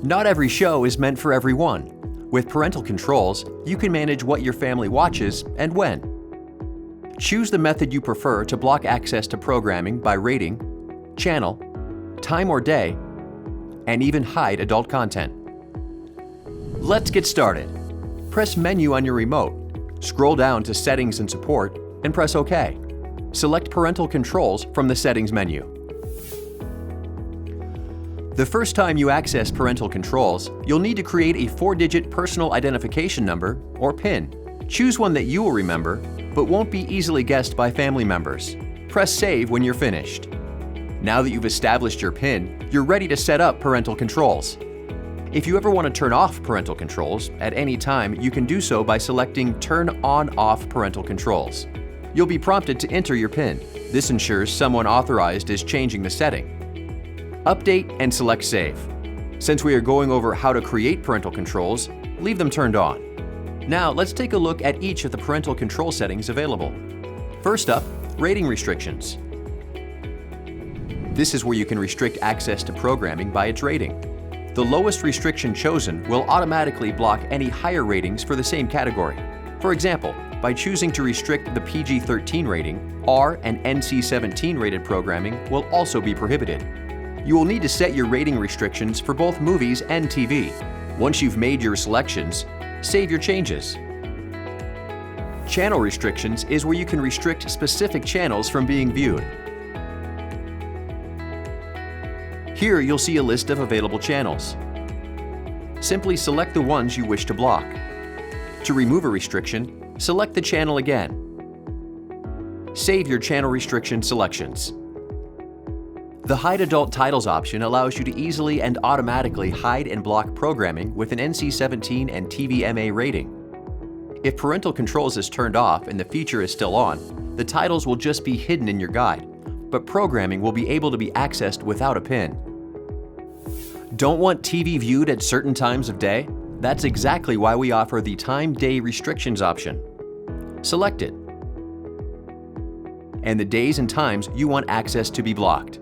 Not every show is meant for everyone. With Parental Controls, you can manage what your family watches and when. Choose the method you prefer to block access to programming by rating, channel, time or day, and even hide adult content. Let's get started. Press Menu on your remote, scroll down to Settings and Support, and press OK. Select Parental Controls from the Settings menu. The first time you access Parental Controls, you'll need to create a 4-digit personal identification number, or PIN. Choose one that you will remember, but won't be easily guessed by family members. Press Save when you're finished. Now that you've established your PIN, you're ready to set up Parental Controls. If you ever want to turn off Parental Controls at any time, you can do so by selecting Turn On/Off Parental Controls. You'll be prompted to enter your PIN. This ensures someone authorized is changing the setting. Update and select Save. Since we are going over how to create parental controls, leave them turned on. Now let's take a look at each of the parental control settings available. First up, rating restrictions. This is where you can restrict access to programming by its rating. The lowest restriction chosen will automatically block any higher ratings for the same category. For example, by choosing to restrict the PG-13 rating, R and NC-17 rated programming will also be prohibited. You will need to set your rating restrictions for both movies and TV. Once you've made your selections, save your changes. Channel restrictions is where you can restrict specific channels from being viewed. Here you'll see a list of available channels. Simply select the ones you wish to block. To remove a restriction, select the channel again. Save your channel restriction selections. The Hide Adult Titles option allows you to easily and automatically hide and block programming with an NC-17 and TVMA rating. If Parental Controls is turned off and the feature is still on, the titles will just be hidden in your guide, but programming will be able to be accessed without a PIN. Don't want TV viewed at certain times of day? That's exactly why we offer the Time-Day Restrictions option. Select it, and the days and times you want access to be blocked.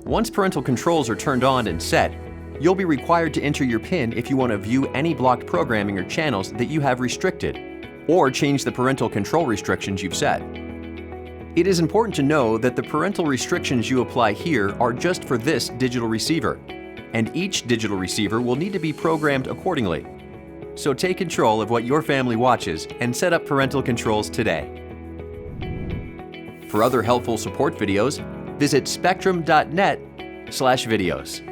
Once parental controls are turned on and set, you'll be required to enter your PIN if you want to view any blocked programming or channels that you have restricted, or change the parental control restrictions you've set. It is important to know that the parental restrictions you apply here are just for this digital receiver, and each digital receiver will need to be programmed accordingly. So take control of what your family watches and set up parental controls today. For other helpful support videos, visit spectrum.net/videos.